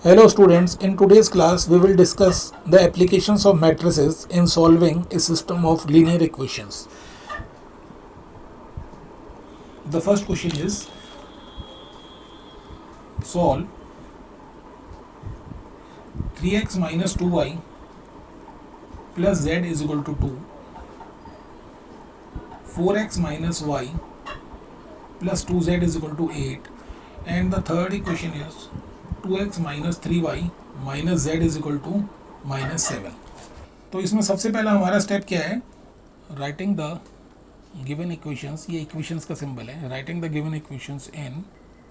Hello students, in today's class we will discuss the applications of matrices in solving a system of linear equations. The first question is solve 3x minus 2y plus z is equal to 2, 4x minus y plus 2z is equal to 8, and the third equation is 2x minus 3y minus z is equal to minus 7. तो इसमें सबसे पहला हमारा step क्या है? Writing the given equations. ये equations का symbol है. Writing the given equations in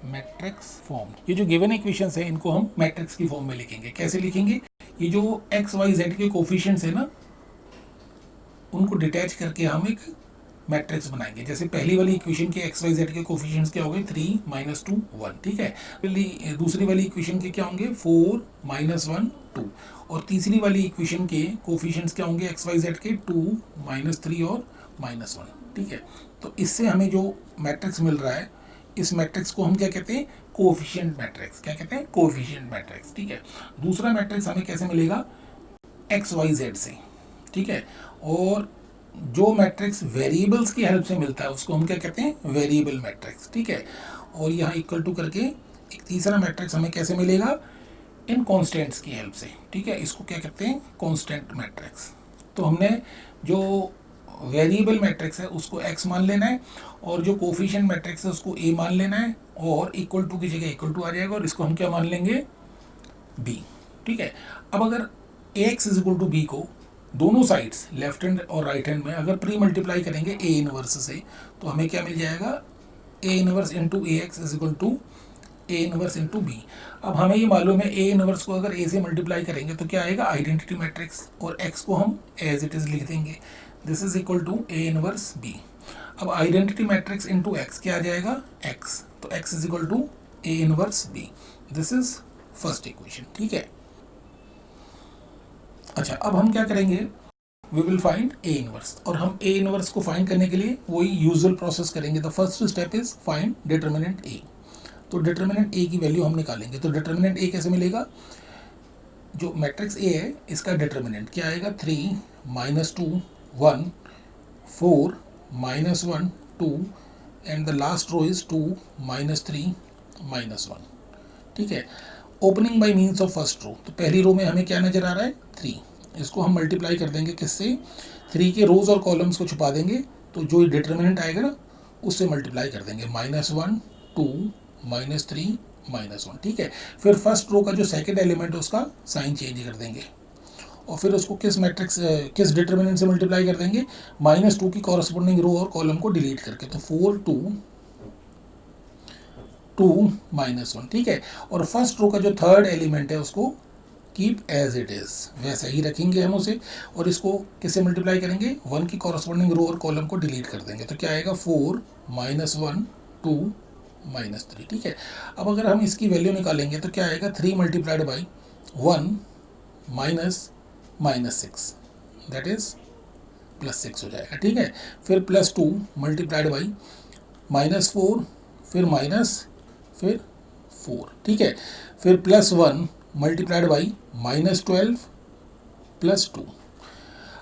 matrix form. ये जो गिवन इक्वेशंस है इनको हम मैट्रिक्स की फॉर्म में लिखेंगे. कैसे लिखेंगे? ये जो एक्स वाई जेड के कोफिशिएंट्स है ना, उनको डिटैच करके हम एक मैट्रिक्स बनाएंगे. जैसे पहली वाली इक्वेशन के एक्स वाई जेड के कोफिशिएंट्स क्या हो गए? 3 माइनस 2 1. ठीक है. दूसरी वाली इक्वेशन के क्या होंगे? 4 माइनस 1 2. और तीसरी वाली इक्वेशन के कोफिशिएंट्स क्या होंगे एक्स वाई जेड के? 2 माइनस 3 और माइनस 1. ठीक है. तो इससे हमें जो मैट्रिक्स मिल रहा है, इस मैट्रिक्स को हम क्या कहते हैं? Coefficient matrix. क्या कहते हैं? Coefficient matrix. ठीक है. दूसरा मैट्रिक्स हमें कैसे मिलेगा? एक्स वाई जेड से. ठीक है. और जो मैट्रिक्स वेरिएबल्स की हेल्प से मिलता है उसको हम क्या कहते हैं? Variable matrix. ठीक है. और यहाँ इक्वल टू करके एक तीसरा मैट्रिक्स हमें कैसे मिलेगा? इन कॉन्स्टेंट्स की हेल्प से. ठीक है. इसको क्या कहते हैं? Constant matrix. तो हमने जो वेरिएबल मैट्रिक्स है उसको x मान लेना है, और जो कोफिशिएंट मैट्रिक्स है उसको a मान लेना है, और इक्वल टू की जगह इक्वल टू आ जाएगा, और इसको हम क्या मान लेंगे? b. ठीक है. अब अगर ax is equal to b को दोनों साइड्स लेफ्ट हैंड और राइट हैंड में अगर प्री मल्टीप्लाई करेंगे a इनवर्स से, तो हमें क्या मिल जाएगा? a inverse into A X is equal to A inverse into B. अब हमें ये मालूम है a इनवर्स को अगर a से मल्टीप्लाई करेंगे तो क्या आएगा? Identity matrix. और x को हम एज इट इज लिख देंगे. This is equal to a inverse b. अब आइडेंटिटी मैट्रिक्स इंटू एक्स क्या आ जाएगा? x. तो x is equal to a inverse b. This is first equation. ठीक है. अच्छा, अब हम क्या करेंगे? We will find A inverse. और हम ए इनवर्स को फाइंड करने के लिए वही यूजुअल प्रोसेस करेंगे. The first step is find determinant A. तो डिटर्मिनेंट ए की वैल्यू हम निकालेंगे. तो डिटर्मिनेंट ए कैसे मिलेगा? जो मैट्रिक्स ए है इसका डिटर्मिनेंट क्या आएगा? 3 minus 2 1 4 minus 1 2, and the last row is 2 minus 3 minus 1. ठीक है. Opening by means of first row. तो पहली रो में हमें क्या नजर आ रहा है? 3. इसको हम मल्टीप्लाई कर देंगे किससे? 3 के रोज और कॉलम्स को छुपा देंगे, तो जो डिटर्मिनेंट आएगा ना उससे मल्टीप्लाई कर देंगे. Minus 1 2 minus 3 minus 1. ठीक है. फिर फर्स्ट रो का जो सेकेंड एलिमेंट है उसका साइन चेंज कर देंगे, और फिर उसको किस मैट्रिक्स किस डिटर्मिनेंट से मल्टीप्लाई कर देंगे? माइनस 2 की कॉरस्पॉन्डिंग रो और कॉलम को डिलीट करके. तो 4 2 2 माइनस 1. ठीक है. और फर्स्ट रो का जो थर्ड एलिमेंट है उसको कीप एज इट इज, वैसा ही रखेंगे हम उसे, और इसको किससे मल्टीप्लाई करेंगे? 1 की कॉरस्पॉन्डिंग रो और कॉलम को डिलीट कर देंगे. तो क्या आएगा? 4 माइनस 1 2 माइनस 3. ठीक है. अब अगर हम इसकी वैल्यू निकालेंगे तो क्या आएगा? 3 multiplied by 1 minus minus 6, that is plus 6 हो जाएगा. ठीक है. फिर प्लस 2 मल्टीप्लाइड बाई माइनस 4, फिर माइनस, फिर 4. ठीक है. फिर plus 1 multiplied by minus 12 plus 2.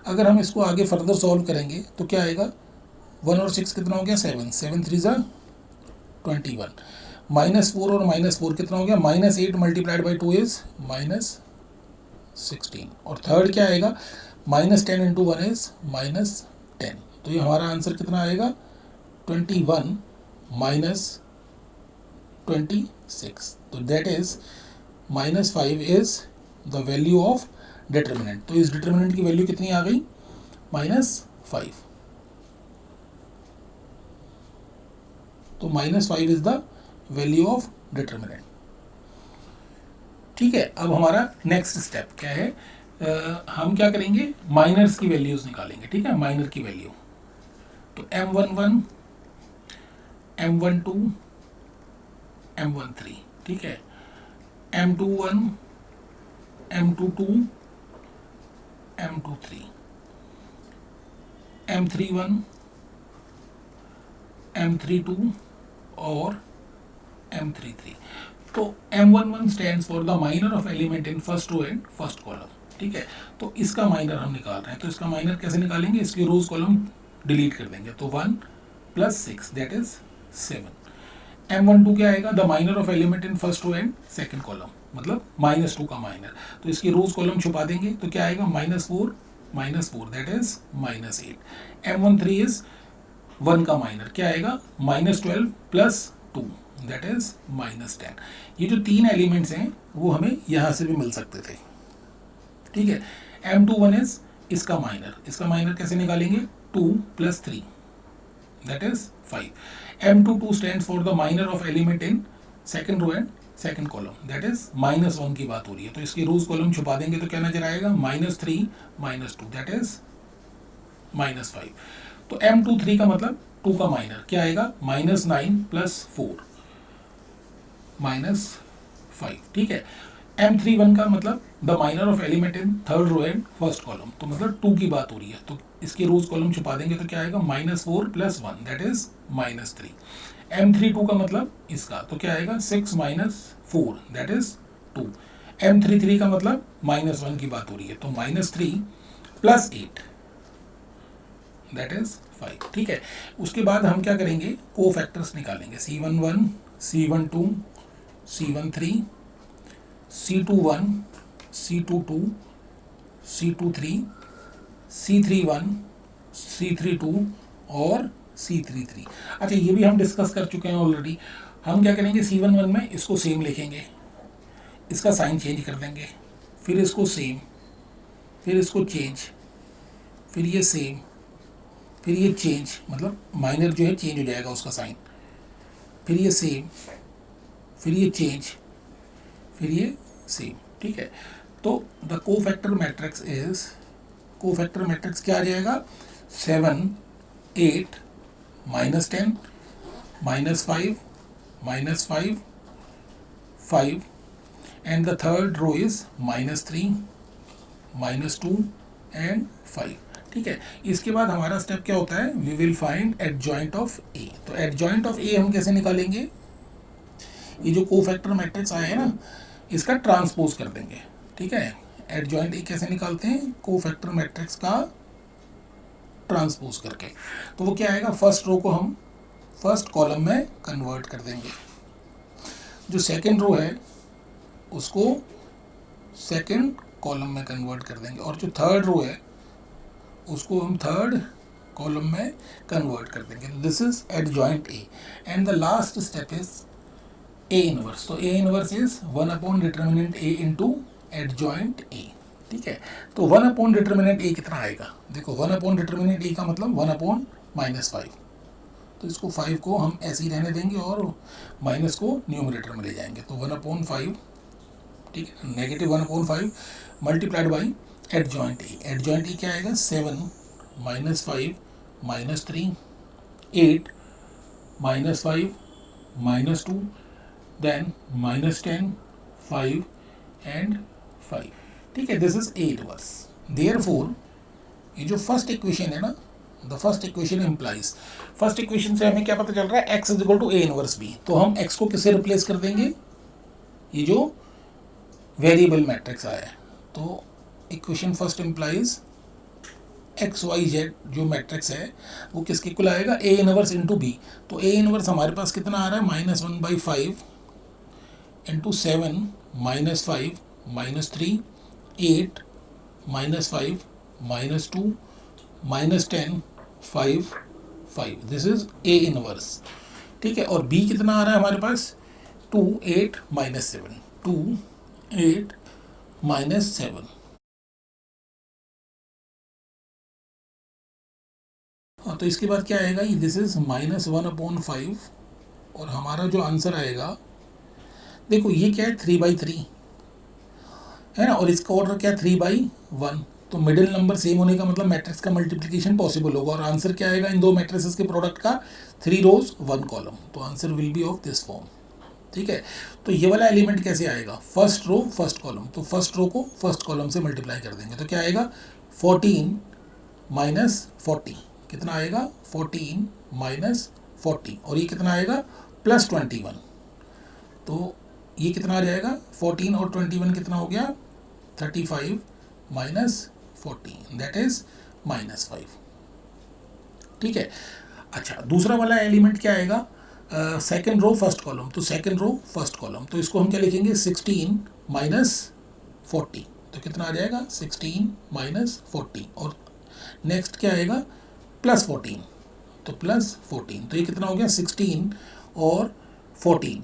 अगर हम इसको आगे फर्दर सॉल्व करेंगे तो क्या आएगा? 1 और 6 कितना हो गया? 7. 7 3 ज़ा 21. माइनस 4 और माइनस 4 कितना हो गया? Minus 8 multiplied by 2 is minus 16. और थर्ड क्या आएगा? Minus 10 into 1 is minus 10. तो ये हमारा आंसर कितना आएगा? 21 माइनस 26. तो that is minus 5 is the value of determinant. तो इस डिटर्मिनेंट की वैल्यू कितनी आ गई? माइनस 5. तो minus 5 is the value of determinant. ठीक है. अब हमारा नेक्स्ट स्टेप क्या है? हम क्या करेंगे? माइनर्स की वैल्यूज निकालेंगे. ठीक है. माइनर की वैल्यू. तो M11 M12 M13. ठीक है. M21 M22 M23 M31 M32 और M33. तो M11 stands for the minor of element in first row and first column, ठीक है। तो इसका माइनर हम निकाल रहे हैं, तो इसका माइनर कैसे निकालेंगे, इसकी रोज कॉलम डिलीट कर देंगे, तो 1 + 6 दैट इज 7। M12 क्या आएगा, the minor of element in first row and second column, मतलब -2 का माइनर, तो इसकी रोज कॉलम छुपा देंगे, तो क्या आएगा -4 दैट इज -8। M13 इज 1 का माइनर, क्या आएगा -12 + 2 दैट इज -10। ये जो 3 एलिमेंट्स हैं वो हमें यहाँ से भी मिल सकते थे, ठीक है। M21 इज इसका माइनर कैसे निकालेंगे, 2 + 3 that is 5। M22 stands for the minor of element in second row and second column, that is -1 की बात हो रही है, तो इसकी रोज कॉलम छुपा देंगे, तो क्या नजर आएगा, -3 - 2 दैट इज -5। तो M23 का मतलब 2 का माइनर क्या आएगा, -9 + 4 -5, ठीक है। M31 का मतलब the minor of element in third row and first column, तो मतलब 2 की बात हो रही है, तो इसके रोज कॉलम छुपा देंगे, तो क्या आएगा, -4 + 1 दैट इज -3। M32 का मतलब इसका, तो क्या आएगा, 6 - 4 दैट इज 2। M33 का मतलब -1 की बात हो रही है, तो -3 + 8 दैट इज 5, ठीक है। उसके बाद हम क्या करेंगे, को फैक्टर्स निकालेंगे, C11, C12, C13, C21, C22, C23, C31, C32 और C33। अच्छा, ये भी हम डिस्कस कर चुके हैं ऑलरेडी। हम क्या करेंगे, C11 में इसको सेम लिखेंगे, इसका साइन चेंज कर देंगे, फिर इसको सेम, फिर इसको चेंज, फिर ये सेम, फिर ये चेंज, मतलब माइनर जो है चेंज हो जाएगा उसका साइन, फिर ये सेम, फिर ये चेंज, फिर ये सेम, ठीक है। तो द कोफैक्टर मैट्रिक्स क्या आ जाएगा, 7 8 -10 -5 -5 5 and the third row is -3 -2 and 5, ठीक है। इसके बाद हमारा स्टेप क्या होता है, we will find adjoint of A. तो एडजॉइंट ऑफ ए हम कैसे निकालेंगे, ये जो कोफैक्टर मैट्रिक्स आया है ना, इसका ट्रांसपोज कर देंगे, ठीक है। एडजॉइंट ए कैसे निकालते हैं, कोफैक्टर मैट्रिक्स का ट्रांसपोज करके, तो वो क्या आएगा, फर्स्ट रो को हम फर्स्ट कॉलम में कन्वर्ट कर देंगे, जो सेकंड रो है उसको सेकंड कॉलम में कन्वर्ट कर देंगे, और जो थर्ड रो है उसको हम थर्ड कॉलम में कन्वर्ट कर देंगे। This is adjoint A and the last step is A inverse. तो A inverse is 1 determinant A into adjoint A, ठीक है। तो 1 डिटर्मिनेंट ए कितना आएगा, देखो 1 डिटर्मिनेंट ए का मतलब 1 -5, तो इसको 5 को हम ऐसे ही रहने देंगे और माइनस को न्यूमरेटर में ले जाएंगे, तो 1/5, ठीक है, -1/5 multiplied by adjoint A. Adjoint A क्या आएगा, 7 -5 -3 8 -5 -2 देन -10 5 एंड 5, ठीक है। This is A inverse. Therefore ये जो फर्स्ट इक्वेशन है ना, the first equation implies, first equation से हमें क्या पता चल रहा है, x = a इनवर्स b, तो हम x को किससे रिप्लेस कर देंगे, ये जो वेरिएबल मैट्रिक्स आया है, तो इक्वेशन फर्स्ट इम्प्लाइज XYZ जो मैट्रिक्स है वो किसके इक्वल आएगा, a इनवर्स इंटू b। तो a इनवर्स हमारे पास कितना आ रहा है, -1/5 into 7 -5 -3 8 -5 -2 -10 5 5, this is A inverse, ठीक है। और b कितना आ रहा है हमारे पास, 2 8 -7 2 8 -7। हाँ, तो इसके बाद क्या आएगा, दिस इज -1/5 और हमारा जो आंसर आएगा, देखो ये क्या है, 3/3 है ना, और इसका ऑर्डर क्या है, 3/1, तो मिडिल नंबर सेम होने का मतलब मैट्रिक्स का मल्टीप्लिकेशन पॉसिबल होगा, और आंसर क्या आएगा इन दो मैट्रिसेस के प्रोडक्ट का, 3 रोज 1 कॉलम, तो answer will be of this form, ठीक है। तो ये वाला एलिमेंट कैसे आएगा, फर्स्ट रो फर्स्ट कॉलम, तो फर्स्ट रो को फर्स्ट कॉलम से मल्टीप्लाई कर देंगे, तो क्या आएगा, 14 -40 कितना आएगा, 14 -40, और ये कितना आएगा, +21, तो ये कितना आ जाएगा 14 और 21 कितना हो गया 35 माइनस 14 दैट इज -5। ठीक है। अच्छा दूसरा वाला एलिमेंट क्या आएगा सेकेंड रो फर्स्ट कॉलम, तो सेकेंड रो फर्स्ट कॉलम, तो इसको हम क्या लिखेंगे 16 माइनस 40, तो कितना आ जाएगा 16 माइनस 40 और नेक्स्ट क्या आएगा +14, तो +14, तो ये कितना हो गया 16 और 14,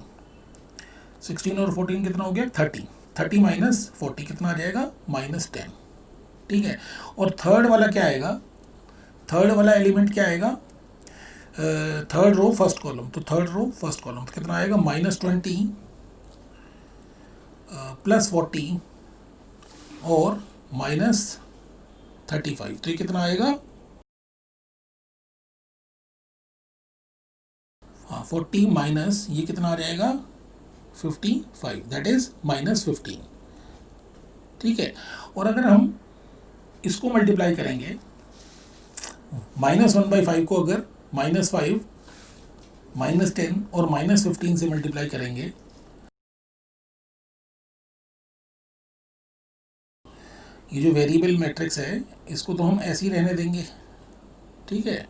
16 और 14 कितना हो गया 30, 30 माइनस 40 कितना आ जाएगा -10। ठीक है। और थर्ड वाला क्या आएगा, थर्ड वाला एलिमेंट क्या आएगा थर्ड रो फर्स्ट कॉलम, तो थर्ड रो फर्स्ट कॉलम तो कितना आएगा -20 +40 और -35, तो ये कितना आएगा 40 माइनस ये कितना आ जाएगा 55 दैट इज -15। ठीक है। और अगर हम इसको मल्टीप्लाई करेंगे -1/5 को अगर -5 -10 और -15 से मल्टीप्लाई करेंगे ये जो वेरिएबल मैट्रिक्स है इसको तो हम ऐसे ही रहने देंगे। ठीक है।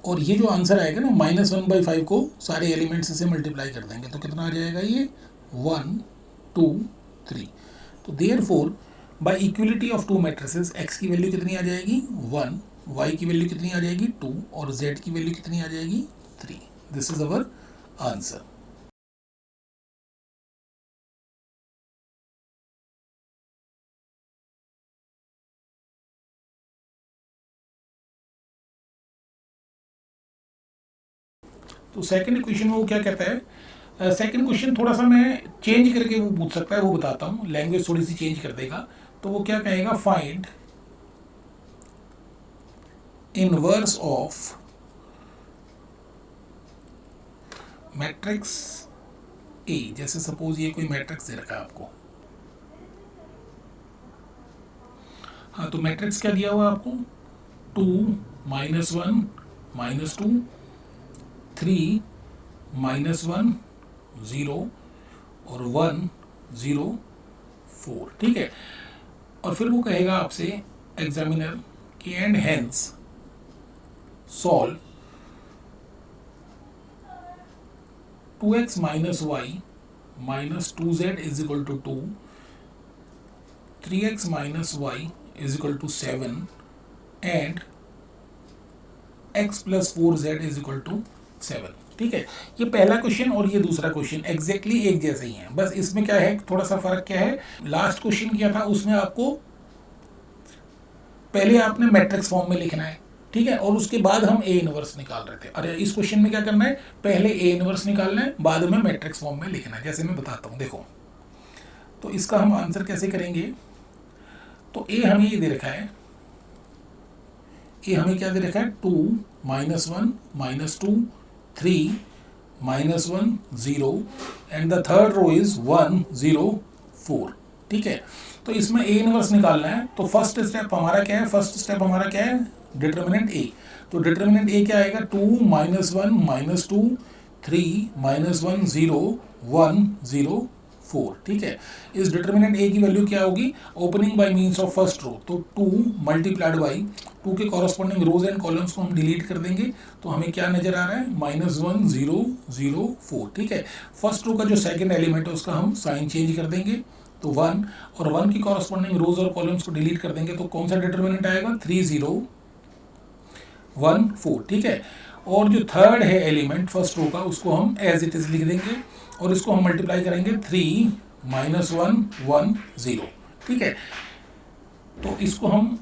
और ये जो आंसर आएगा ना -1/5 को सारे एलिमेंट्स से मल्टीप्लाई कर देंगे तो कितना आ जाएगा ये 1 2 3। तो therefore by equality of to matrices x की वैल्यू कितनी आ जाएगी 1, y की वैल्यू कितनी आ जाएगी 2 और z की वैल्यू कितनी आ जाएगी 3। This is our answer. तो सेकंड इक्वेशन में वो क्या कहता है, सेकंड क्वेश्चन थोड़ा सा मैं चेंज करके वो पूछ सकता है, वो बताता हूँ, लैंग्वेज थोड़ी सी चेंज कर देगा। तो वो क्या कहेगा find inverse of matrix A. जैसे सपोज ये कोई मैट्रिक्स दे रखा है आपको, हाँ तो मैट्रिक्स क्या दिया हुआ है आपको 2 -1 -2 3 -1 0 और 1 0 4। ठीक है। और फिर वो कहेगा आपसे एग्जामिनर कि and hence solve 2x minus y minus 2z is equal to 2, 3x minus y is equal to 7 and x plus 4z is equal to 7। ठीक है। ये पहला क्वेश्चन और ये दूसरा क्वेश्चन एग्जैक्टली एक जैसे ही हैं, बस इसमें क्या है थोड़ा सा फर्क क्या है, लास्ट क्वेश्चन किया था उसमें आपको पहले आपने मैट्रिक्स फॉर्म में लिखना है। ठीक है। और उसके बाद हम ए इनवर्स निकाल रहे थे। अरे इस क्वेश्चन में क्या करना है, पहले ए इनवर्स निकालना है बाद में मैट्रिक्स फॉर्म में लिखना है। जैसे मैं बताता हूँ देखो, तो इसका हम आंसर कैसे करेंगे, तो ए हमें ये दे रखा है, ये हमें क्या दे रखा है 2 -1 -2 3 -1 0 and the third row is 1 0 4। ठीक है। तो इसमें ए इनवर्स निकालना है, तो फर्स्ट स्टेप हमारा क्या है, फर्स्ट स्टेप हमारा क्या है डिटर्मिनेंट ए। तो डिटर्मिनेंट ए क्या आएगा 2 -1 -2 3 -1 0 1 0 4। ठीक है। इस डिटर्मिनेंट ए की वैल्यू क्या होगी, opening by means of first row, तो 2 मल्टीप्लाइड बाई 2 के कॉरस्पॉन्डिंग रोज एंड कॉलम्स को हम डिलीट कर देंगे, तो हमें क्या नजर आ रहा है -1 0 0 4। ठीक है। फर्स्ट रो का जो सेकंड एलिमेंट है उसका हम साइन चेंज कर देंगे, तो 1 और 1 की कॉरस्पॉन्डिंग रोज और कॉलम्स को डिलीट कर देंगे, तो कौन सा डिटर्मिनेंट आएगा 3 0 1 4। ठीक है। और जो थर्ड है एलिमेंट फर्स्ट रो का उसको हम एज इट इज लिख देंगे और इसको हम मल्टीप्लाई करेंगे 3 -1 1 0। ठीक है। तो इसको हम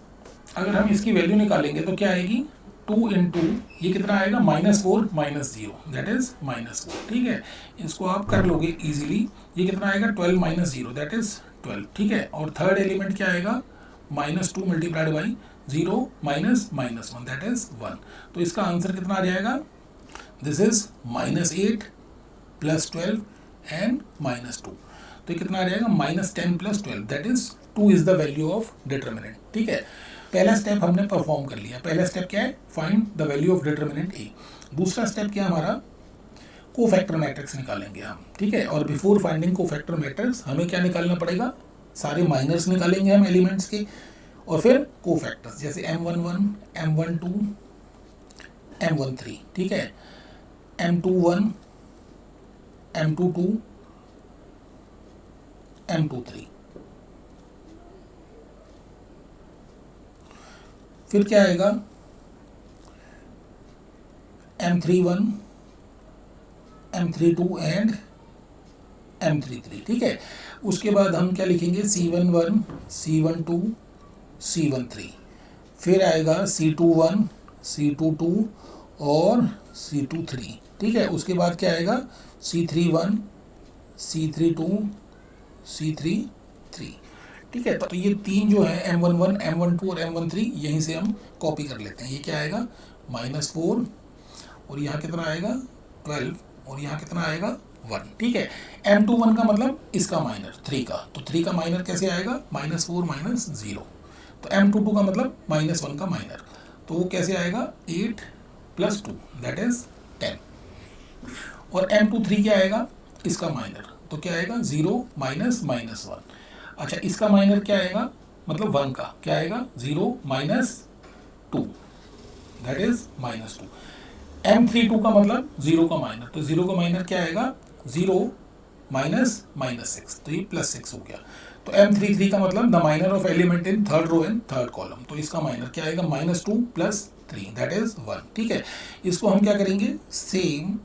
अगर हम इसकी वैल्यू निकालेंगे तो क्या आएगी 2 इंटू ये कितना आएगा -4 -0 दैट इज -4। ठीक है। इसको आप कर लोगे इजीली, ये कितना आएगा 12 -0 दैट इज 12। ठीक है। और थर्ड एलिमेंट क्या आएगा -2 मल्टीप्लाइड बाई 0 -1 दैट इज 1। तो इसका आंसर कितना आ जाएगा, दिस इज -8 + 12 एंड -2। तो ये कितना आ जाएगा -10 + 12 that is 2 is the value of determinant. ठीक है। पहला स्टेप हमने परफॉर्म कर लिया। पहला स्टेप क्या है, find the value of determinant A. दूसरा स्टेप क्या हमारा, कोफैक्टर मैट्रिक्स निकालेंगे हम, ठीक है। और बिफोर फाइंडिंग कोफैक्टर मैट्रिक्स हमें क्या निकालना पड़ेगा, सारे माइनर्स निकालेंगे हम एलिमेंट्स के, और फिर कोफैक्टर्स जैसे M11, M12, M13, ठीक है, M21, M22, M23। फिर क्या आएगा, M31, M32 एंड M33, ठीक है। उसके बाद हम क्या लिखेंगे, C11, C12, C13। फिर आएगा C21, C22 और C23, ठीक है। उसके बाद क्या आएगा, C31, C32, C33, ठीक है। तो ये तीन जो है M11, M12 और M13, यहीं से हम कॉपी कर लेते हैं। ये क्या आएगा, -4, और यहाँ कितना आएगा 12, और यहाँ कितना आएगा 1, ठीक है। M21 का मतलब इसका माइनर 3 का, तो 3 का माइनर कैसे आएगा, -4 -0। तो M22 का मतलब -1 का माइनर, तो वो कैसे आएगा, 8 + 2 दैट इज 10। और M23 क्या आएगा, इसका माइनर, तो क्या आएगा 0 -1। अच्छा, इसका माइनर क्या आएगा, मतलब 1 का क्या आएगा, 0 -2 दैट इज -2। M32 का मतलब 0 का माइनर, तो 0 का माइनर क्या आएगा, 0 -6, तो ये +6 हो गया। तो M33 का मतलब the minor of element in third row and third column, तो इसका माइनर क्या आएगा, -2 + 3 दैट इज 1, ठीक है। इसको हम क्या करेंगे, same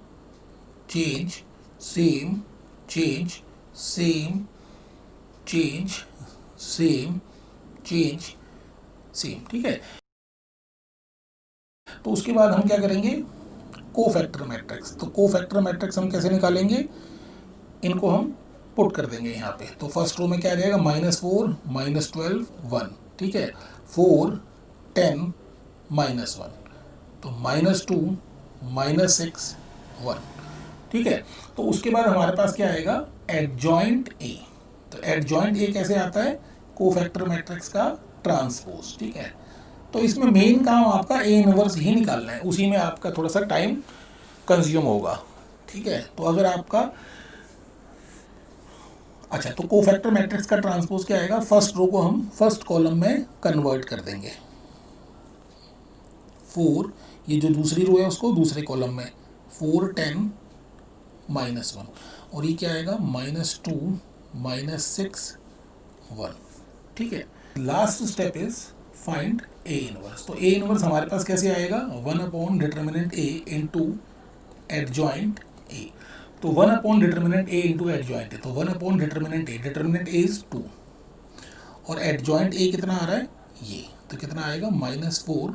change, same change, same change, same change, same, ठीक है। तो उसके बाद हम क्या करेंगे, कोफैक्टर मैट्रिक्स। तो कोफैक्टर मैट्रिक्स हम कैसे निकालेंगे, इनको हम पुट कर देंगे यहाँ पे। तो फर्स्ट रो में क्या आ जाएगा, -4, -12, 1, ठीक है, 4, 10, -1, तो -2, -6, 1, ठीक है। तो उसके बाद हमारे पास क्या आएगा, एडजॉइंट ए। तो एडजॉइंट ए कैसे आता है, कोफैक्टर मैट्रिक्स का ट्रांसपोज, ठीक है। तो इसमें मेन काम आपका ए इनवर्स ही निकालना है, उसी में आपका थोड़ा सा टाइम कंज्यूम होगा, ठीक है। तो अगर आपका, अच्छा, तो कोफैक्टर मैट्रिक्स का ट्रांसपोज क्या आएगा, फर्स्ट रो को हम फर्स्ट कॉलम में कन्वर्ट कर देंगे, 4, ये जो दूसरी रो है उसको दूसरे कॉलम में, 4, 10, -1, और ये क्या आएगा, -2, -6, 1, ठीक है। Last step is find A inverse. तो ए इनवर्स हमारे पास कैसे आएगा, 1 डिटर्मिनेंट ए इंटू एडजॉइंट ए। तो 1 डिटर्मिनेंट ए इंटू एडजॉइंट ए, तो 1 डिटर्मिनेंट ए इज 2, और एडजॉइंट ए कितना आ रहा है, ये, तो कितना आएगा, -4,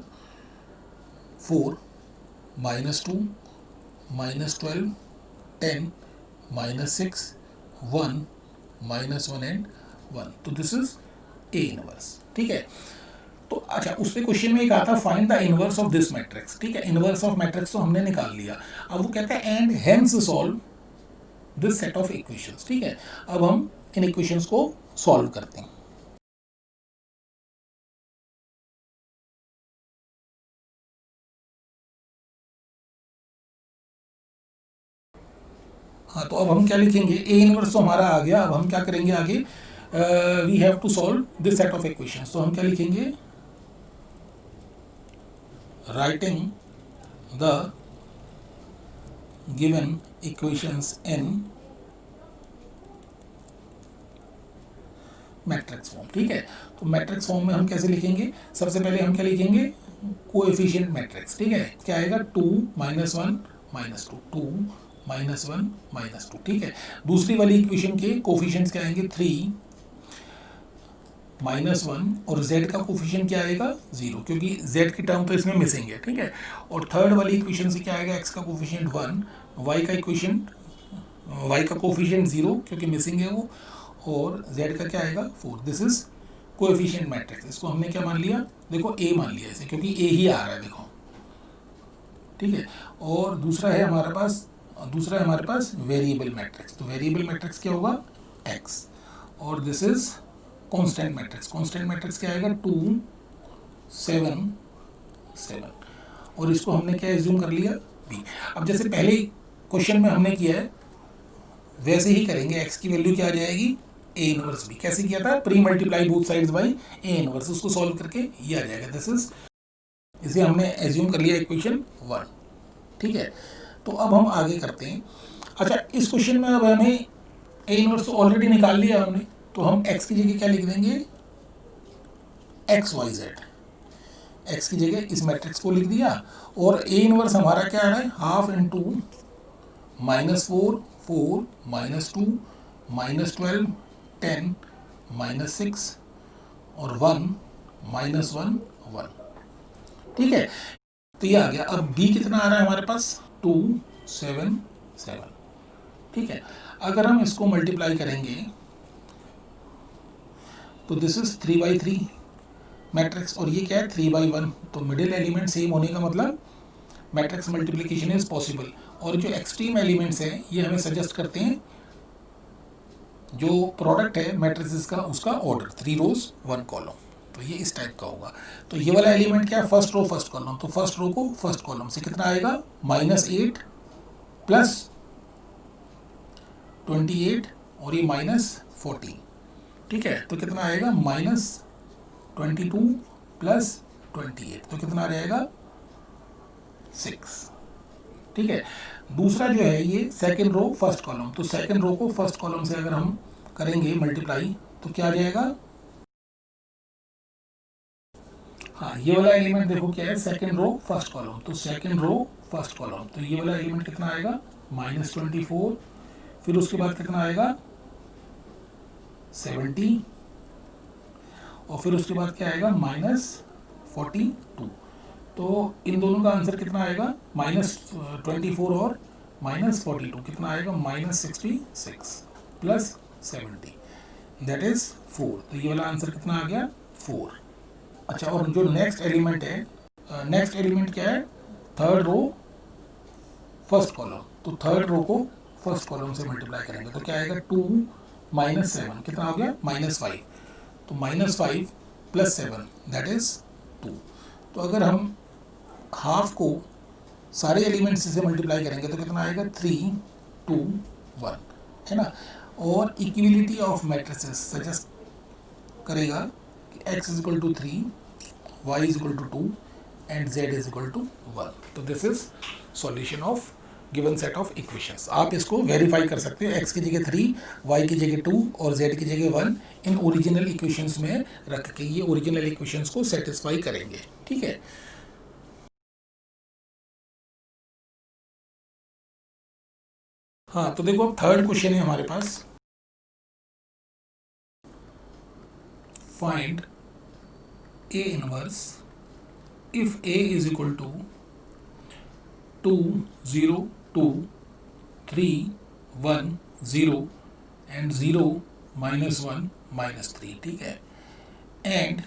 4, -2, -12, 10, -6, 1, -1 एंड 1, तो दिस इज ए इनवर्स, ठीक है। तो अच्छा, उसके क्वेश्चन में एक आता है find the inverse of this matrix, ठीक है। इनवर्स ऑफ मैट्रिक्स तो हमने निकाल लिया, अब वो कहता है and hence solve this set of equations, ठीक है। अब हम इन इक्वेशंस को सॉल्व करते हैं। हाँ, तो अब हम क्या लिखेंगे, ए इनवर्स तो हमारा आ गया, अब हम क्या करेंगे आगे, we have to solve this set of equations. तो हम क्या लिखेंगे, writing the given equations in matrix form, ठीक है। तो मैट्रिक्स फॉर्म में हम कैसे लिखेंगे, सबसे पहले हम क्या लिखेंगे, कोएफिशिएंट मैट्रिक्स, ठीक है। क्या आएगा, 2, -1, -2, 2, -1, -2, ठीक है। दूसरी वाली इक्वेशन के कोफिशिएंट्स क्या आएंगे, 3, -1, और z का कोफिशिएंट क्या आएगा, 0, क्योंकि z की टर्म तो इसमें मिसिंग है, ठीक है। और थर्ड वाली इक्वेशन से क्या आएगा, x का कोफिशिएंट 1, y का इक्वेशन, y का कोफिशिएंट 0 क्योंकि मिसिंग है वो, और z का क्या आएगा, 4। This is coefficient matrix. इसको हमने क्या मान लिया, देखो a मान लिया इसे, क्योंकि a ही आ रहा है, देखो, ठीक है। और दूसरा है हमारे पास वेरिएबल मैट्रिक्स। तो वेरिएबल मैट्रिक्स क्या होगा, x, और this is constant matrix. Constant matrix क्या आएगा, 2, 7, 7, और इसको हमने क्या एज्यूम कर लिया, b। अब जैसे पहले क्वेश्चन में हमने किया है वैसे ही करेंगे। x की वैल्यू क्या आ जाएगी, a इनवर्स b। कैसे किया था, pre multiply both sides by a inverse, उसको सॉल्व करके ये आ जाएगा। दिस इज, इसे हमने एज्यूम कर लिया इक्वेशन 1। ठीक है, तो अब हम आगे करते हैं। अच्छा, इस क्वेश्चन में अब हमें a इनवर्स ऑलरेडी निकाल लिया हमने, तो हम x की जगह क्या लिख देंगे, XYZ। x की जगह इस मैट्रिक्स को लिख दिया, और a इनवर्स हमारा क्या आ रहा है, हाफ इंटू -4 4 -2 -12 10 -6 और 1 -1 1। ठीक है, तो ये आ गया। अब b कितना आ रहा है हमारे पास, 2 7 7। ठीक है, अगर हम इसको मल्टीप्लाई करेंगे तो दिस इज 3/3 मैट्रिक्स, और ये क्या है 3/1। तो मिडिल एलिमेंट सेम होने का मतलब मैट्रिक्स मल्टीप्लिकेशन इज पॉसिबल। और जो एक्सट्रीम एलिमेंट्स हैं ये हमें सजेस्ट करते हैं जो प्रोडक्ट है मैट्रिसेस का, उसका ऑर्डर 3 रोज 1 कॉलम। तो ये इस टाइप का होगा। तो ये वाला एलिमेंट क्या है, फर्स्ट रो फर्स्ट कॉलम। तो फर्स्ट रो को फर्स्ट कॉलम से कितना आएगा, -8 प्लस 28 और ये -14। ठीक है, तो कितना आएगा, -22 प्लस 28, तो कितना आ जाएगा 6। ठीक है, दूसरा जो है ये सेकंड रो फर्स्ट कॉलम। तो सेकंड रो को फर्स्ट कॉलम से अगर हम करेंगे मल्टीप्लाई तो क्या आ जाएगा, हाँ ये वाला एलिमेंट देखो क्या है, सेकंड रो फर्स्ट कॉलम। तो सेकंड रो फर्स्ट कॉलम, तो ये वाला एलिमेंट कितना आएगा, -24। फिर उसके बाद कितना आएगा 70, और फिर उसके बाद क्या आएगा -42। तो इन दोनों का आंसर कितना आएगा, -24 और -42 कितना आएगा, -66 प्लस 70, दैट इज 4। तो ये वाला आंसर कितना आ गया, 4। अच्छा, और जो नेक्स्ट एलिमेंट है, नेक्स्ट एलिमेंट क्या है, थर्ड रो फर्स्ट कॉलम। तो थर्ड रो को फर्स्ट कॉलम से मल्टीप्लाई करेंगे तो क्या आएगा, 2 -7 कितना हो गया, -5। तो -5 प्लस 7 दैट इज 2। तो अगर हम हाफ को सारे एलिमेंट्स से मल्टीप्लाई करेंगे तो कितना आएगा, 3 2 1, है ना। और इक्विलिटी ऑफ मैट्रिसेस सजेस्ट करेगा कि x = 3, y = 2 एंड z = 1। तो this is solution of given set of equations. आप इसको वेरीफाई कर सकते हो, x की जगह 3, y की जगह 2 और z की जगह 1 इन ओरिजिनल इक्वेशंस में रख के ये ओरिजिनल इक्वेशंस को सेटिस्फाई करेंगे। ठीक है, हाँ तो देखो अब थर्ड क्वेश्चन है हमारे पास, find a inverse if a = 2 0 2 3 1 0 and 0 -1 -3। ठीक है, and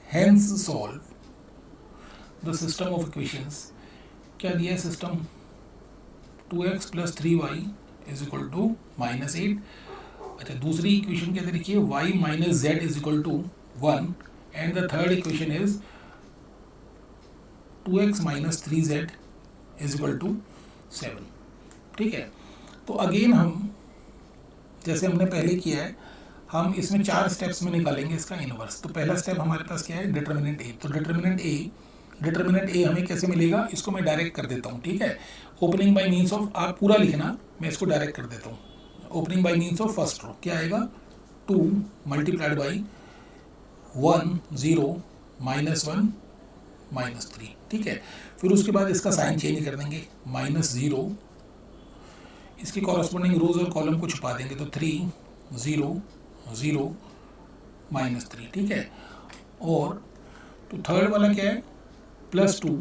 hence solve the system of equations. क्या दिया है सिस्टम, 2x + 3y = -8। अच्छा, दूसरी इक्वेशन क्या दे रखी है, y - z = 1 and the third equation is 2x - 3z = 7। ठीक है, तो अगेन हम जैसे हमने पहले किया है, हम इसमें 4 स्टेप्स में निकालेंगे इसका इनवर्स। तो पहला स्टेप हमारे पास क्या है, डिटर्मिनेंट ए। तो डिटर्मिनेंट ए हमें कैसे मिलेगा, इसको मैं डायरेक्ट कर देता हूँ। ठीक है, ओपनिंग बाय मीन्स ऑफ, आप पूरा लिखना, मैं इसको डायरेक्ट कर देता हूँ। Opening by means of first row क्या आएगा, 2 × 1 0 -1 -3। ठीक है, फिर उसके बाद इसका साइन चेंज कर देंगे, -0, इसकी कॉरस्पॉन्डिंग रोज और कॉलम को छुपा देंगे, तो 3 0 0 -3। ठीक है, और तो थर्ड वाला क्या है, +2,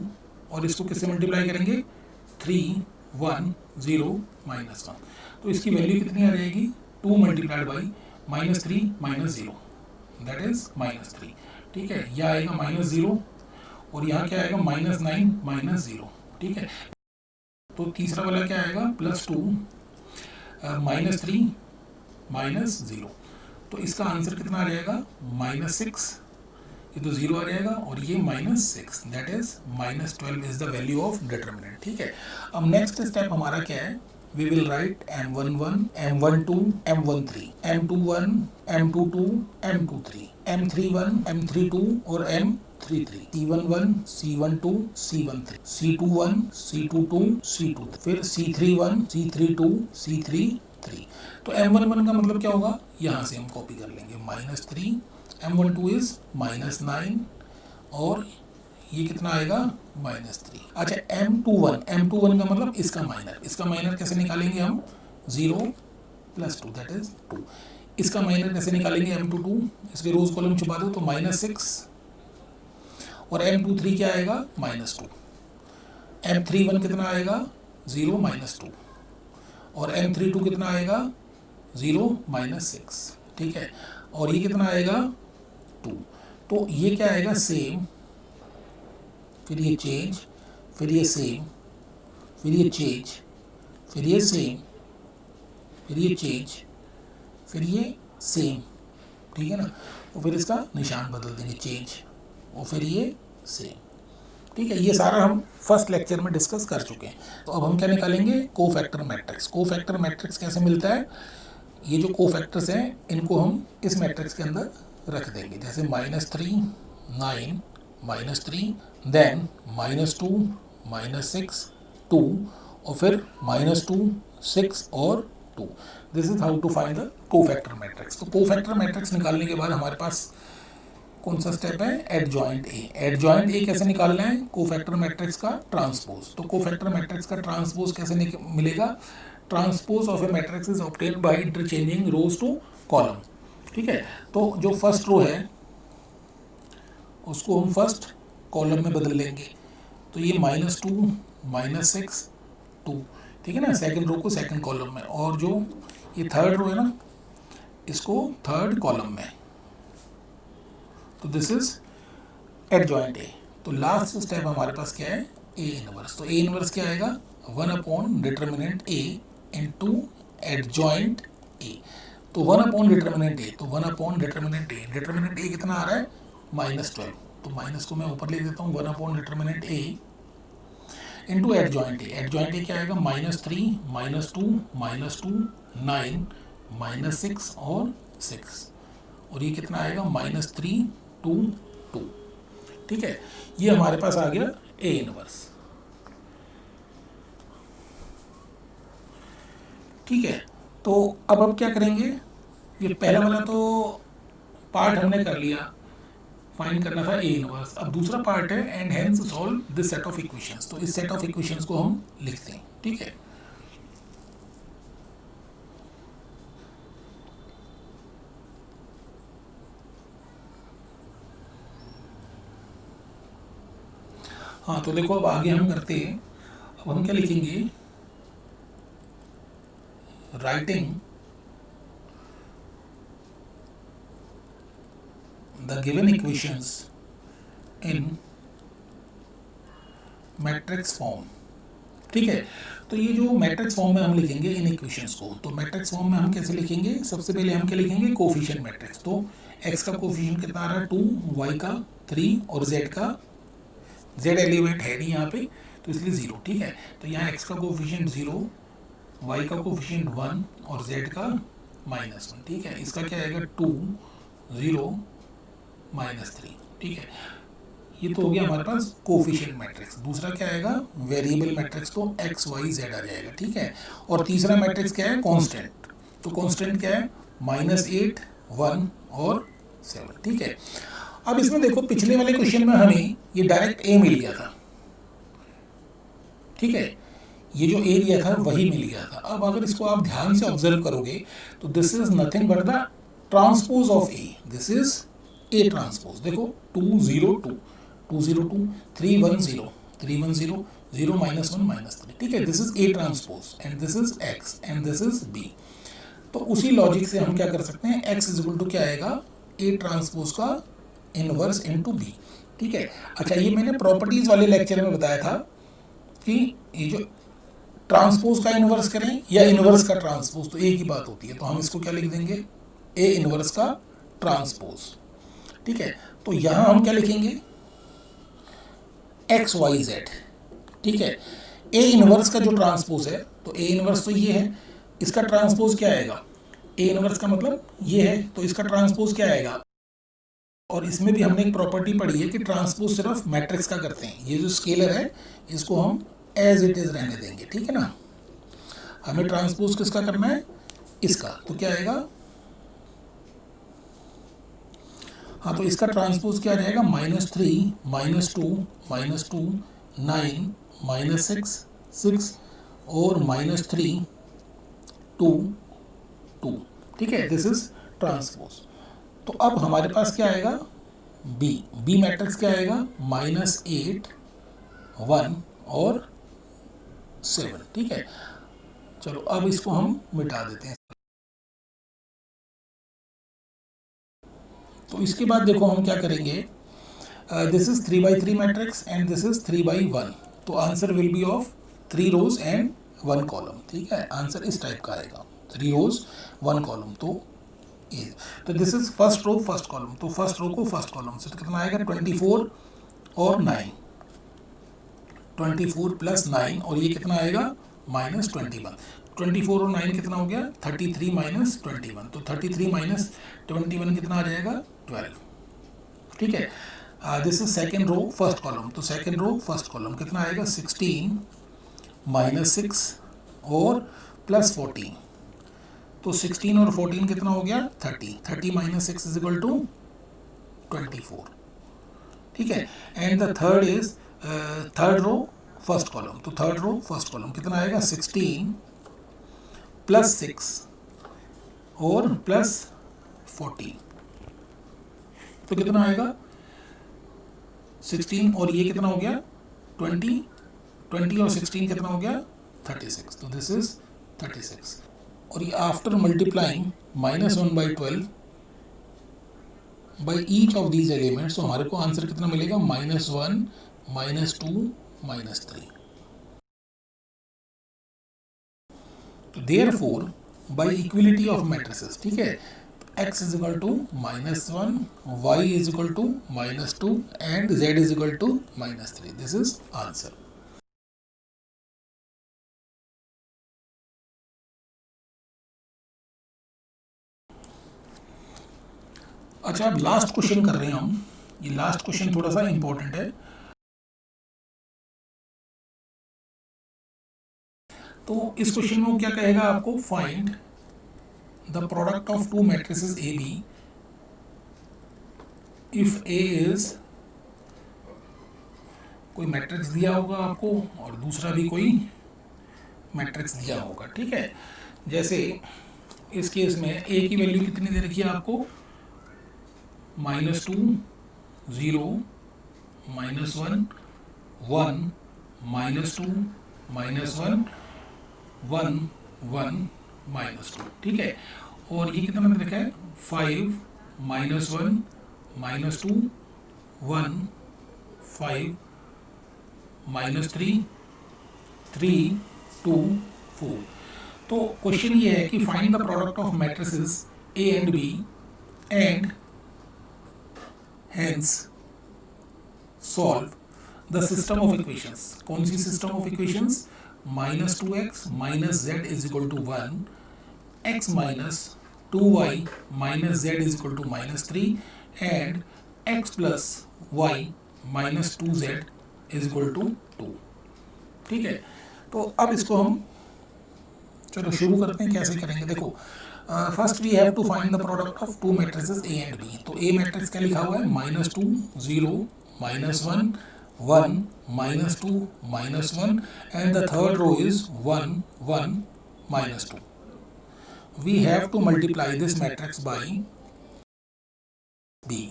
और इसको किससे मल्टीप्लाई करेंगे, 3 1 0 -1। तो इसकी वैल्यू कितनी आ जाएगी, 2 × -3 -0 दैट इज -3। ठीक है, यह आएगा -0 और यहाँ क्या आएगा, -9 -0। ठीक है, तो तीसरा वाला क्या आएगा, +2 -3 -0। तो इसका आंसर कितना आ जाएगा, -6। ये तो 0 आ जाएगा, और ये -6, that is -12 is the value of determinant. ठीक है, अब नेक्स्ट स्टेप हमारा क्या है, we will write M11, M12, M13, M21, M22, M23, M31, M32 और M33, C11, C12, C13, C21, C22, C23, फिर C31, C32, C33। तो M11 का मतलब क्या होगा, यहाँ से हम कॉपी कर लेंगे, -3, M12 इज -9, और ये कितना आएगा, -3। अच्छा, M21 का मतलब इसका माइनर कैसे निकालेंगे हम, 0 + 2 दैट इज 2। इसका माइनर कैसे निकालेंगे, M22, इसके रोज कॉलम छुपा दो तो -6, और M23 क्या आएगा, -2। M31 कितना आएगा, 0 - 2, और M32 कितना आएगा, 0 - 6। ठीक है, और ये कितना आएगा, 2। तो ये क्या आएगा, सेम, फिर ये चेंज, फिर ये सेम, फिर ये चेंज, फिर ये सेम, फिर ये चेंज, फिर ये सेम। ठीक है ना, और फिर इसका निशान बदल देंगे, चेंज, और फिर ये सेम। ठीक है, ये सारा हम फर्स्ट लेक्चर में डिस्कस कर चुके हैं। तो अब हम क्या निकालेंगे, कोफैक्टर मैट्रिक्स। कोफैक्टर मैट्रिक्स कैसे मिलता है, ये जो कोफैक्टर्स हैं इनको हम इस मैट्रिक्स के अंदर रख देंगे, जैसे -3, 9, -3, देन -2, -6, 2, और फिर -2, 6 और 2। This is how to find the cofactor matrix. तो कोफैक्टर मैट्रिक्स निकालने के बाद हमारे पास कौन सा स्टेप है, एडजॉइंट ए। एडजॉइंट ए कैसे निकालना है, कोफैक्टर मैट्रिक्स का ट्रांसपोज। तो कोफैक्टर मैट्रिक्स का ट्रांसपोज कैसे मिलेगा, transpose of a matrix is obtained by interchanging rows to columns. ठीक है, तो जो फर्स्ट रो है उसको हम फर्स्ट कॉलम में बदल लेंगे, तो ये -2, -6, 2। ठीक है ना, सेकंड रो को सेकंड कॉलम में, और जो ये थर्ड रो है ना इसको थर्ड कॉलम में। तो दिस इज एडजॉइंट ए। तो लास्ट स्टेप हमारे पास क्या है, ए इनवर्स। तो ए इनवर्स क्या आएगा, 1 डिटर्मिनेंट ए इंटू एडजॉइंट ए। तो 1 डिटर्मिनेंट ए, तो 1 डिटर्मिनेंट ए, डिटर्मिनेंट ए कितना आ रहा है, -12। तो माइनस को मैं ऊपर लिख देता हूँ, 1 determinant A into adjoint A. Adjoint A क्या आएगा, -3, -2, -2, 9, -6 और 6, और ये कितना आएगा, -3, 2, 2। ठीक है, ये हमारे पास आ गया ए इनवर्स। ठीक है, तो अब क्या करेंगे, ये पहला वाला तो पार्ट हमने कर लिया, फाइंड करना था ए इनवर्स। अब दूसरा पार्ट है and hence solve this set of equations. तो इस सेट ऑफ इक्वेशंस को हम लिखते हैं। ठीक है, हाँ, तो देखो अब आगे हम करते हैं। अब हम क्या लिखेंगे, writing the given equations in matrix form. ठीक है, तो ये जो मैट्रिक्स फॉर्म में हम लिखेंगे इन इक्वेशंस को, तो मैट्रिक्स फॉर्म में हम कैसे लिखेंगे, सबसे पहले हम क्या लिखेंगे, कोफिशिएंट मैट्रिक्स। तो x का कोफिशिएंट कितना आ रहा है, 2, y का 3, और z का, z एलिमेंट है नहीं यहाँ पे तो इसलिए 0। ठीक है, तो यहाँ x का कोफिशिएंट 0, y का कोफिशिएंट 1 और z का -1। ठीक है, इसका क्या आएगा, 2, 0, -3। ठीक है, ये तो हो गया हमारे पास कोफिशिएंट मैट्रिक्स। दूसरा क्या आएगा, वेरिएबल मैट्रिक्स, तो x, y, z आ जाएगा। ठीक है, और तीसरा मैट्रिक्स क्या है, कांस्टेंट। तो कांस्टेंट क्या है, -8, 1 और 7। ठीक है, अब इसमें देखो पिछले वाले क्वेश्चन में हमें ये डायरेक्ट ए मिल गया था। ठीक है, ये जो ए दिया था वही मिल गया था। अब अगर इसको आप ध्यान से ऑब्जर्व करोगे तो this is nothing but the transpose of A. This is A transpose. देखो 202, 202, 310, 310, 0, -1, -3। ठीक है, this is A transpose and this is x and this is B. तो उसी लॉजिक से हम क्या कर सकते हैं, एक्स इज इक्वल टू क्या आएगा, ए ट्रांसपोज का इनवर्स इनटू बी। ठीक है, अच्छा ये मैंने प्रॉपर्टीज वाले लेक्चर में बताया था कि ये जो ट्रांसपोज का इनवर्स करें या इनवर्स का ट्रांसपोज तो एक ही बात होती है। तो हम इसको क्या लिख देंगे, ए इनवर्स का ट्रांसपोज। ठीक है, तो यहाँ हम क्या लिखेंगे, एक्स वाई जेड, ठीक है। ए इनवर्स का जो ट्रांसपोज है, तो ए इनवर्स तो ये है, इसका ट्रांसपोज क्या आएगा, ए इनवर्स का मतलब ये है, तो इसका ट्रांसपोज क्या आएगा। और इसमें भी हमने एक प्रॉपर्टी पढ़ी है कि ट्रांसपोज सिर्फ मैट्रिक्स का करते हैं, ये जो स्केलर है इसको हम एज इट इज रहने देंगे, ठीक है ना। हमें ट्रांसपोज किसका करना है, इसका, तो क्या आएगा, हाँ तो इसका ट्रांसपोज क्या रहेगा, -3 -2 9 -6 6 और -3 2 2, ठीक है, दिस इज ट्रांसपोज। तो अब हमारे पास क्या आएगा, बी मैट्रिक्स क्या आएगा, -8 1 और 7, ठीक है। चलो अब इसको हम मिटा देते हैं। तो इसके बाद देखो हम क्या करेंगे, this is 3x3 matrix and this is 3x1, तो answer will be of 3 rows and 1 column, ठीक है, आंसर इस टाइप का आएगा, 3 रोज 1 कॉलम। तो this is first row first column, तो फर्स्ट रो को फर्स्ट कॉलम से तो कितना आएगा, 24 और 9, 24 + 9 और ये कितना आएगा, -21, 24 और 9 कितना हो गया, 33 - 21, तो 33 - 21 कितना आ जाएगा, 12, ठीक है। This is second row first column, तो सेकेंड रो फर्स्ट कॉलम कितना आएगा, 16 - 6 और +14, तो 16 और 14 कितना हो गया, 30 - 6 = 24, ठीक है। And the third is third row first column, तो थर्ड रो फर्स्ट कॉलम कितना आएगा, 16 + 6 और +14, तो कितना आएगा, 16 और ये कितना हो गया, 20 20 और 16 कितना हो गया, 36, तो दिस इज 36। और ये after multiplying -1/12 by each of these elements, तो हमारे को आंसर कितना मिलेगा, -1 -2 -3। तो therefore by equality of matrices, ठीक है, x = -1, y = -2 and z = -3, this is answer. अच्छा, अब लास्ट क्वेश्चन कर रहे हैं हम, ये लास्ट क्वेश्चन थोड़ा सा इंपॉर्टेंट है। तो इस क्वेश्चन में वो क्या कहेगा आपको, find the product of 2 matrices A B if A is, कोई मैट्रिक्स दिया होगा आपको और दूसरा भी कोई मैट्रिक्स दिया होगा, ठीक है। जैसे इस केस में ए की वैल्यू कितनी दे रखी है आपको, -2 0 -1 1 -2 -1 1 1 -2, ठीक है। और ये कितना दे रखा है, 5 -1 -2 1 5 -3 3 2 4। तो क्वेश्चन ये है कि find the product of matrices A and B and hence solve the system of equations. कौन सी system of equations, -2x - z = 1, x - 2y - z = -3 and x + y - 2z = 2, ठीक है। तो अब इसको हम चलो शुरू करते हैं, कैसे करेंगे, देखो first we have to find the product of 2 matrices A and B. तो ए मैट्रिक्स क्या लिखा हुआ है, -2 0 -1 1 -2 -1 and the third row is 1 1 -2। We have to multiply this matrix by B,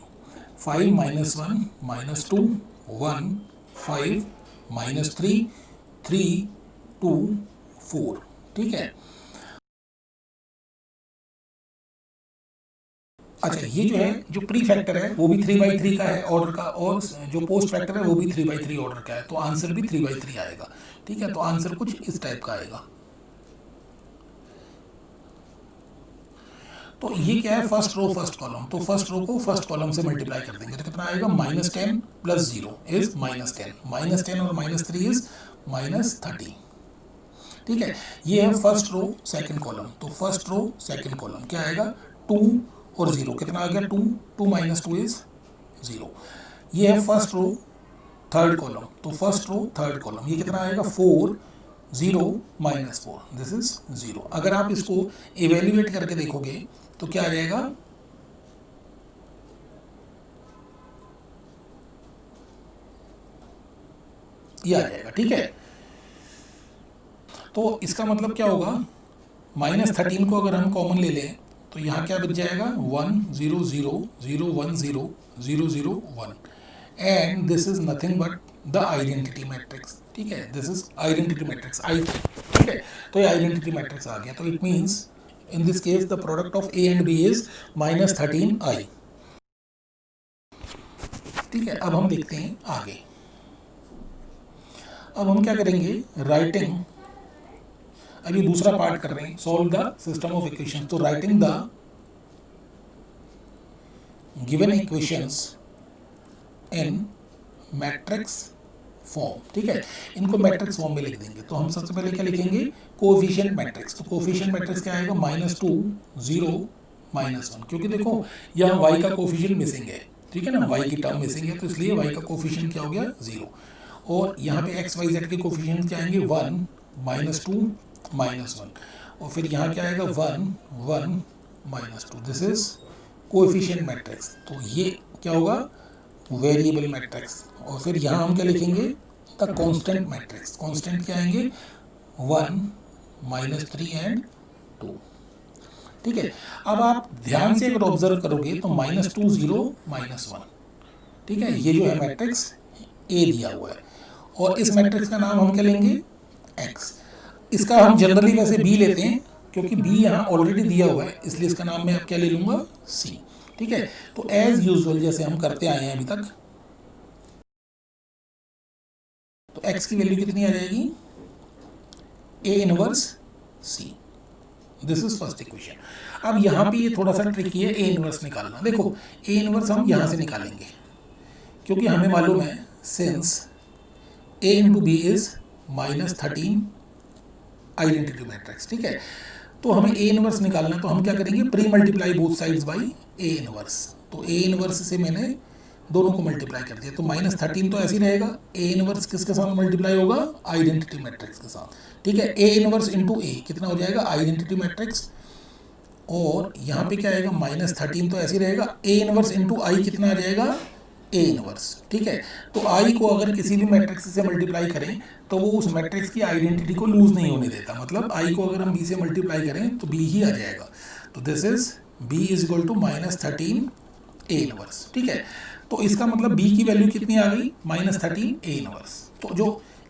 5 - 1 -2 1 5 -3 3 2 4, ठीक है। अच्छा, ये जो है जो प्री फैक्टर है वो भी 3/3 का है ऑर्डर का, और जो पोस्ट फैक्टर है वो भी 3/3 ऑर्डर का है, तो आंसर भी 3/3 आएगा, ठीक है। तो आंसर कुछ इस टाइप का आएगा। तो ये क्या है, फर्स्ट रो फर्स्ट कॉलम, तो फर्स्ट रो को फर्स्ट कॉलम से मल्टीप्लाई कर देंगे तो कितना आएगा, -10 + 0 इज -10, -10 और -3 इज -30। ठीक है, ये है फर्स्ट रो सेकंड कॉलम, तो फर्स्ट रो सेकंड कॉलम क्या आएगा, 2 और 0 कितना आ गया, 2, 2 - 2 इज 0। ये है फर्स्ट रो थर्ड कॉलम, तो फर्स्ट रो थर्ड कॉलम ये कितना आएगा, 4, 0 - 4, दिस इज 0। अगर आप इसको इवेल्युएट करके देखोगे तो क्या आ जाएगा, ये आ जाएगा। ठीक है, तो इसका मतलब क्या होगा, -13 को अगर हम कॉमन ले लें तो यहाँ क्या बच जाएगा, 1 0 0 0 1 0 0 0 1, and this is nothing but the identity matrix. ठीक है, this is identity matrix I. ठीक है, तो ये आइडेंटिटी मैट्रिक्स आ गया, तो it means in this case the product of A and B is -13i। ठीक है, अब हम देखते हैं आगे। अब हम क्या करेंगे, राइटिंग, अभी दूसरा पार्ट कर रहे हैं, solve the system of equation. तो writing the given equations in matrix form. ठीक है, इनको मैट्रिक्स फॉर्म में लिख देंगे। तो हम सबसे पहले क्या लिखेंगे, कोएफिशिएंट मैट्रिक्स। तो कोएफिशिएंट मैट्रिक्स क्या आएगा, -2 0 -1, क्योंकि देखो यहाँ y का कोएफिशिएंट मिसिंग है। ठीक है ना, y की टर्म मिसिंग है, तो इसलिए y का कोएफिशिएंट क्या हो गया, 0। और यहाँ पे x y z के कोएफिशिएंट क्या आएंगे, 1 -2 -1, और फिर यहाँ क्या आएगा, 1 1 -2, दिस इज कोएफिशिएंट मैट्रिक्स। तो ये क्या होगा, वेरिएबल मैट्रिक्स। और फिर यहाँ हम क्या लिखेंगे, द कांस्टेंट मैट्रिक्स। कांस्टेंट क्या आएंगे, 1 -3 एंड 2। ठीक है, अब आप ध्यान से अगर ऑब्जर्व करोगे तो -2 0 -1। ठीक है, ये जो है मैट्रिक्स ए दिया हुआ है, और इस मैट्रिक्स का नाम हम क्या लेंगे, x। इसका हम जनरली वैसे बी लेते हैं, क्योंकि बी यहाँ ऑलरेडी दिया हुआ है, इसलिए इसका नाम मैं अब क्या ले लूँगा, सी। ठीक है, तो एज यूजुअल जैसे हम करते आए हैं अभी तक, तो x की वैल्यू कितनी आ जाएगी, a inverse c। This is first equation. अब यहाँ पे ये थोड़ा सा ट्रिकी है, a इनवर्स निकालना। देखो a इनवर्स हम यहाँ से निकालेंगे, क्योंकि हमें मालूम है since a into B is -13 identity matrix. ठीक है, तो हमें a इनवर्स निकालना, तो हम क्या करेंगे, pre multiply both sides by a inverse. तो a इनवर्स से मैंने दोनों को मल्टीप्लाई कर दिया, तो -13 तो ऐसे ही रहेगा, a इनवर्स किसके साथ मल्टीप्लाई होगा, आइडेंटिटी मैट्रिक्स के साथ। ठीक है, a इनवर्स इंटू a कितना हो जाएगा, आइडेंटिटी मैट्रिक्स, और यहाँ पे क्या आएगा, -13 तो ऐसे ही रहेगा, a इनवर्स इंटू आई कितना आ जाएगा, a इनवर्स। ठीक है, तो i को अगर किसी भी मैट्रिक्स से मल्टीप्लाई करें तो वो उस मैट्रिक्स की आइडेंटिटी को लूज नहीं होने देता। मतलब i को अगर हम b से मल्टीप्लाई करें तो b ही आ जाएगा। तो this is b is equal to -13 a inverse. ठीक है, तो इसका मतलब b की वैल्यू कितनी आ गई, -13 a इनवर्स। तो जो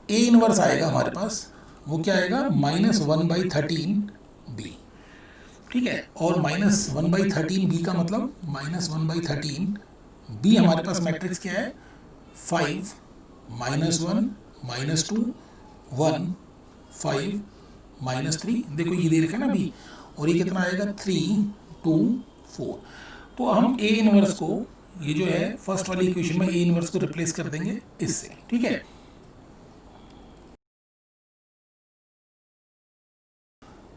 a इनवर्स आएगा हमारे पास वो क्या आएगा, -1/13 b। ठीक है, और -1/13 b का मतलब -1/13 b हमारे पास मैट्रिक्स क्या है, 5 -1 -2 1 5 -3। देखो ये दे रखा है ना b, और ये कितना आएगा, 3 2 4। तो हम a इनवर्स को, ये जो है फर्स्ट वाली इक्वेशन में a इनवर्स को रिप्लेस कर देंगे इससे। ठीक है,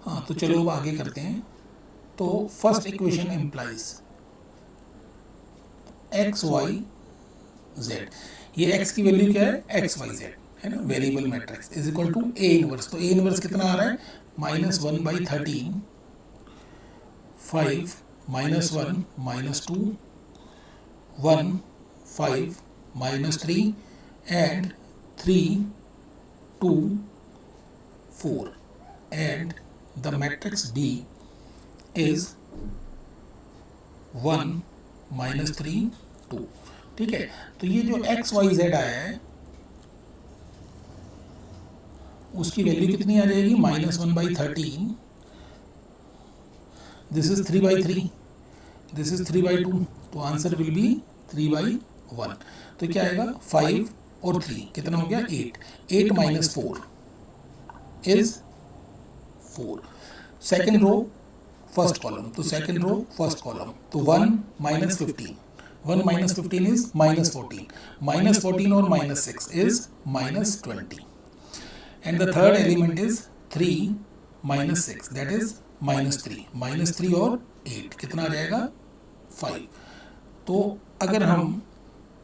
हाँ तो चलो अब आगे करते हैं। तो first equation implies x y z, ये x की वैल्यू क्या है, एक्स वाई जेड है ना, variable matrix is equal to a inverse. तो a इनवर्स कितना आ रहा है, -1/13 5 -1 -2 1 5 -3 and 3 2 4, and the matrix B is 1 -3 2। ठीक है, तो ये जो एक्स वाई जेड आया है उसकी वैल्यू कितनी आ जाएगी, -1/13, दिस इज 3/3, दिस इज 3/2, तो आंसर विल बी 3/1। तो क्या आएगा, 5 और 3 कितना हो गया, 8 8 -4 is 4। Second row first column, तो सेकंड रो फर्स्ट कॉलम, तो 1 minus 15, 1 minus 15 is minus 14, minus 14 or minus 6 is minus 20, and the third element is 3 minus 6, that is minus 3, minus 3 और 8 कितना आ जाएगा 5। तो अगर हम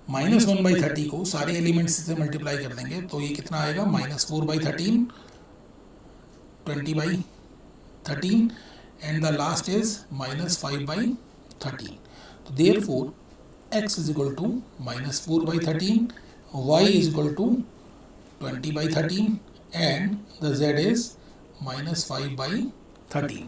-1/30 को सारे एलिमेंट्स से मल्टीप्लाई कर देंगे तो ये कितना आएगा -4/13, 20/13, and the last is -5/13. So therefore x is equal to -4/13, y is equal to 20/13, and the z is -5/13.